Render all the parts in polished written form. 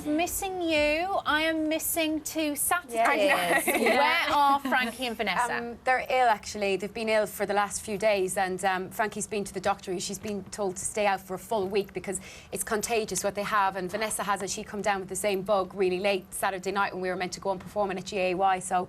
of missing you, I am missing 2 Saturdays. Yeah. Where are Frankie and Vanessa? They're ill, actually. They've been ill for the last few days, and Frankie's been to the doctor. She's been told to stay out for a full week because it's contagious, what they have, and Vanessa has it. She come down with the same bug really late Saturday night when we were meant to go and perform at GAY, so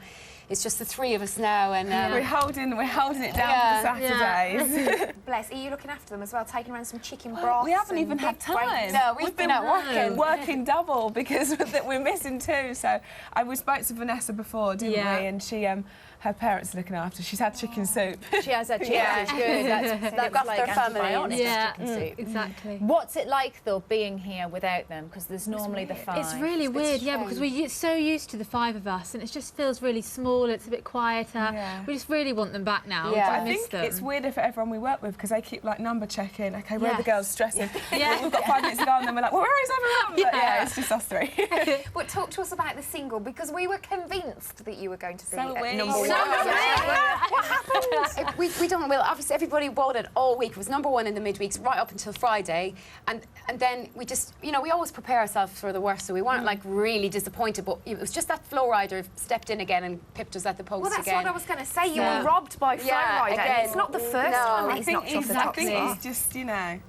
it's just the 3 of us now, and we're holding it down for the Saturdays. Bless. Are you looking after them as well, taking around some chicken broth? We haven't even had time. No, we've been out working double because we're missing 2. So we spoke to Vanessa before, didn't we? And she, her parents are looking after. She's had chicken soup. She has had chicken soup. Good. That's got like their family. chicken soup. Exactly. What's it like though being here without them? Because there's normally the 5. It's really weird, because we're so used to the 5 of us, and it just feels really small. It's a bit quieter. Yeah. We just really want them back now. I miss think them. it's weirder for everyone we work with because they keep like number checking. Okay, where are the girls stressing? Yeah. We've got 5 minutes to go, and then we're like, well, where is everyone? But it's just us 3. But talk to us about the single, because we were convinced that you were going to be So at we. number So 1. What happened? we don't. Well, obviously everybody voted all week. It was number 1 in the midweeks right up until Friday, and then we just, we always prepare ourselves for the worst, so we weren't like really disappointed. But it was just that Flow Rider stepped in again and pipped us at the post Well, that's again. what I was going to say. You were robbed by Flow Rider. again. It's not the first time that he's knocked off the top I think spot. it's just,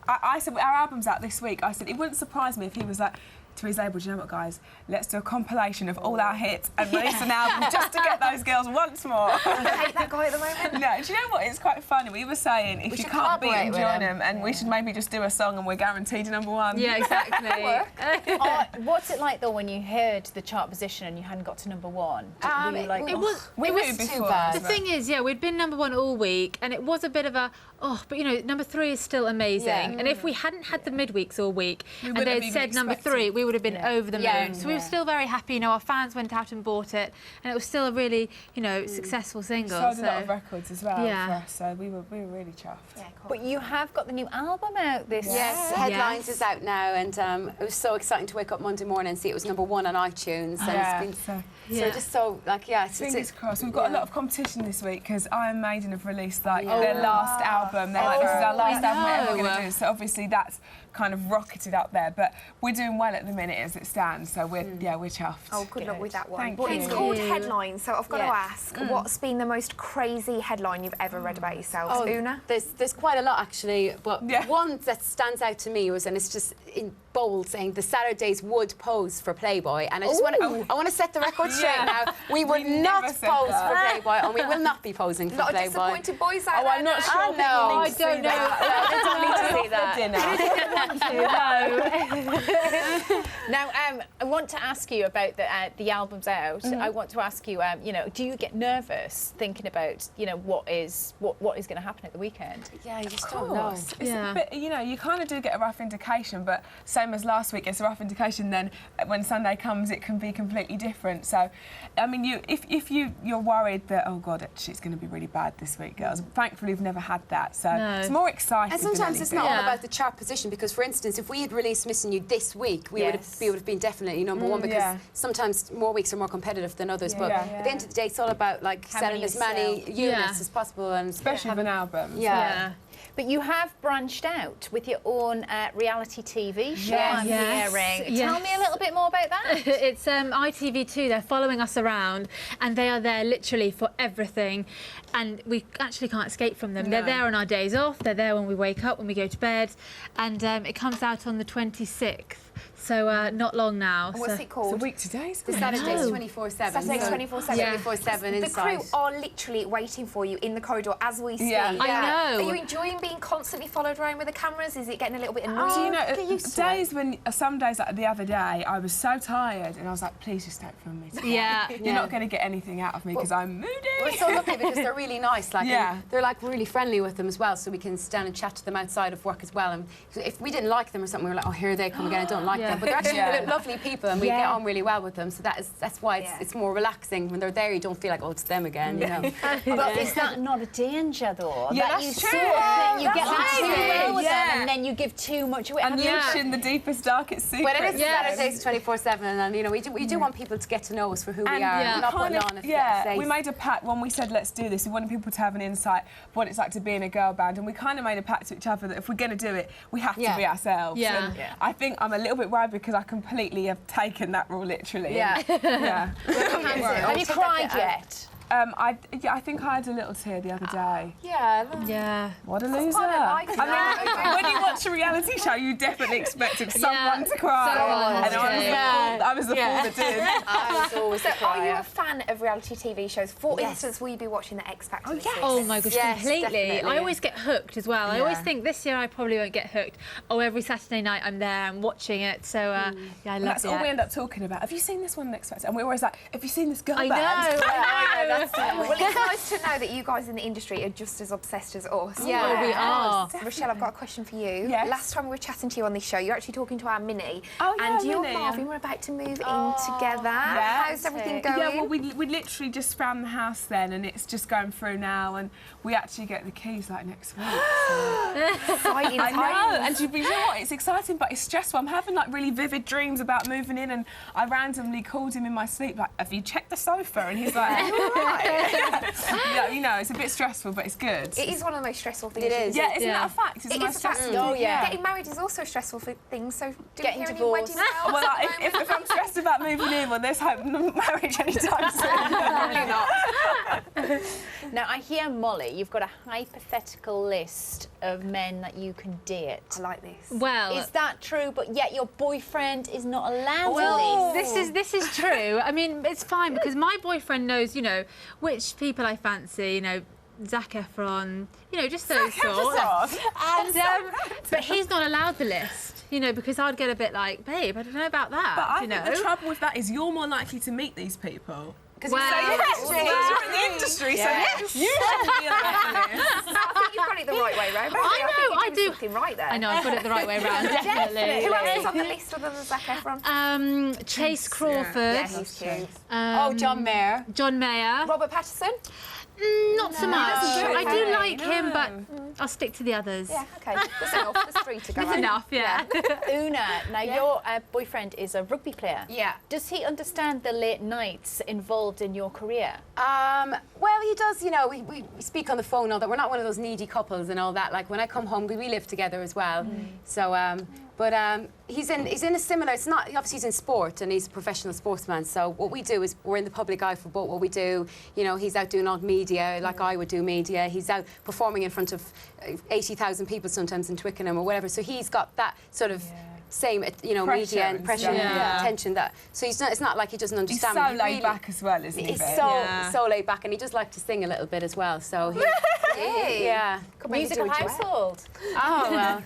I said, our album's out this week. I said, it wouldn't surprise me if he was like, to his label, do you know what, guys? Let's do a compilation of all our hits and release an album just to get those girls once more. I hate that guy at the moment. No, do you know what? It's quite funny. We were saying if you can't beat him, join him, and we should maybe just do a song and we're guaranteed number 1. Yeah, exactly. What's it like though when you heard the chart position and you hadn't got to number 1? Were you like, it was. We knew missed too before, bad. The thing is, we'd been number 1 all week, and it was a bit of a but number 3 is still amazing. And if we hadn't had the midweeks all week and they'd said number 3, we would have been over the moon. So we were still very happy. Our fans went out and bought it, and it was still a really, successful single. Sold a lot of records as well for us, so we were really chuffed. Yeah, cool. But you have got the new album out this. Yes, Headlines is out now, and it was so exciting to wake up Monday morning and see it was number 1 on iTunes. And it's been so just so fingers crossed. We've got a lot of competition this week because Iron Maiden have released their last album. They're like, this is our last album we're ever going to do. So obviously that's kind of rocketed up there, but we're doing well at the minute as it stands. So we're chuffed. Oh, good luck with that one. Thank Well, you. it's called Headlines, so I've got to ask, what's been the most crazy headline you've ever read about yourselves, Una? There's quite a lot actually, but one that stands out to me was, and it's just in bold, saying the Saturdays would pose for Playboy, and I just want to set the record straight now. We would not pose for Playboy, and we will not be posing for Not Playboy. disappointed boys out there. I'm not sure. I don't know. I don't need to see that. Now, I want to ask you about the album's out. I want to ask you, do you get nervous thinking about, what is going to happen at the weekend? Yeah, you just don't know. It's a bit, you kind of do get a rough indication, but same as last week, it's a rough indication. Then when Sunday comes, it can be completely different. So, I mean, if you're worried that, oh God, actually it's going to be really bad this week, girls. Thankfully, we've never had that, so it's more exciting. And sometimes it's not all about the chart position, because, for instance, if we had released Missing You this week, we would have been definitely number 1, because sometimes more weeks are more competitive than others. But at the end of the day, it's all about selling as many units as possible, and especially with an album. Yeah. But you have branched out with your own reality TV show premiering. Tell me a little bit more about that. It's ITV2. They're following us around, and they are there literally for everything, and we actually can't escape from them. They're there on our days off. They're there when we wake up, when we go to bed, and it comes out on the 26th. So not long now. What's it called? It's a week today, isn't the it? Saturday's 24/7. Saturday's 24/7. 24/7 The inside. crew are literally waiting for you in the corridor as we speak. I know. Are you enjoying being constantly followed around with the cameras? Is it getting a little bit annoying? Do you know, some days like the other day, I was so tired and I was like, please just don't film me today. You're not going to get anything out of me because I'm moody. We're so lucky because they're really nice. And they're like really friendly with them as well, so we can stand and chat to them outside of work as well. And if we didn't like them or something, we were like, oh, here they come again, I don't like them. But they're actually lovely people, and we get on really well with them. So that's why it's more relaxing. When they're there, you don't feel like, oh, it's them again, But is that not a danger, though? Yeah, that that's you true. You get on too well with them, and then you give too much away. Unleashing the deepest, darkest secrets. But it is Saturdays 24/7, and we do want people to get to know us for who we are. We're not putting on a we made a pact when we said let's do this. obviously wanting people to have an insight of what it's like to be in a girl band, and we kind of made a pact to each other that if we're going to do it, we have to be ourselves. Yeah. And I think I'm a little bit worried because I completely have taken that rule literally. Yeah. Yeah. Have you cried yet? I think I had a little tear the other day. Yeah. What a loser. I I mean, when you watch a reality show, you definitely expected someone to cry. Someone and I was the fool that did. I was always a Are you a crier. fan of reality TV shows? For instance, will you be watching the X Factor? this season? Oh my gosh, Yes, completely. definitely. I always get hooked as well. I always think this year I probably won't get hooked. Oh, every Saturday night I'm there, I'm watching it. So, yeah, I And love that's it. all we end up talking about. Have you seen this one, X Factor? And we're always like, have you seen this girl I band? know. I know. Well, it's nice to know that you guys in the industry are just as obsessed as us. Yeah. Oh, we are. Rochelle, I've got a question for you. Yes. Last time we were chatting to you on this show, you're actually talking to our Minnie. Oh, yeah, and you Minnie. and Marvin were about to move in together. Yeah. How's everything going? Yeah, well, we literally just found the house then, and it's just going through now, and we actually get the keys like next week. Exciting I know, times. and you know what? It's exciting, but it's stressful. I'm having like really vivid dreams about moving in, and I randomly called him in my sleep, like, "Have you checked the sofa?" And he's like, "Are you all right?" Yeah, you know, it's a bit stressful, but it's good. It is one of the most stressful things. It is. Yeah, isn't Yeah. that a fact? It's the It most is a fact. stressful. Oh, yeah. Getting married is also stressful for things, so do Getting you hear divorced. any wedding bells? Well, like, if I'm stressed about moving in, well, there's hope no marriage anytime soon. Probably not. Now, I hear, Molly, you've got a hypothetical list of men that you can date. I like this. Well, Is that true, but yet your boyfriend is not allowed well, to leave? this is true. I mean, it's fine because my boyfriend knows, you know, which people I fancy, you know, Zac Efron, you know, just those sorts. And but he's not allowed the list, you know, because I'd get a bit like, babe, I don't know about that. But I you think know? the trouble with that is you're more likely to meet these people. Because Well, Yes, you're in the industry, so you should be allowed this. I think you've got it the right way round. I know, I think do. you're doing something right there. I know, I've got it the right way around, definitely. Who else is on the list other than Zac Efron? Chase Crawford. Yeah, he's cute. oh, John Mayer. John Mayer. Robert Pattinson? Not so much. doesn't do it, I do okay. like him, but I'll stick to the others. Yeah, okay. There's enough. There's three to go. That's enough, yeah. Una, now your boyfriend is a rugby player. Yeah. Does he understand the late nights involved in your career? Well, he does, you know, we speak on the phone all that. We're not one of those needy couples and all that. Like, when I come home, we live together as well. So, he's in a similar, it's not, obviously he's in sport and he's a professional sportsman. So what we do is we're in the public eye for both what we do. You know, he's out doing odd media, like I would do media. He's out performing in front of 80,000 people sometimes in Twickenham or whatever. So he's got that sort of same, you know, Pressure media and and pressure stuff. and Yeah. attention that. So it's not like he doesn't He's understand. so but he laid really- back as well, isn't he? He's Ben? so laid back, and he does like to sing a little bit as well. So he, yeah. Could maybe do Musical a duet. household. Oh well.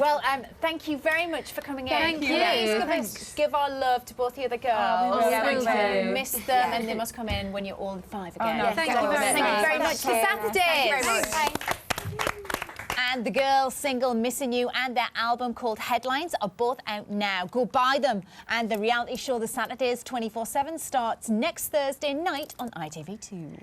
Well, thank you very much for coming in. Thank you. Please give our love to both the other girls. will. Yeah, Will we do. miss them, and they must come in when you're all five again. no, Thank you very Thank you much. very much for Saturdays. Thank you very much. And the girls' single Missing You and their album called Headlines are both out now. Go buy them. And the reality show The Saturdays 24/7 starts next Thursday night on ITV2.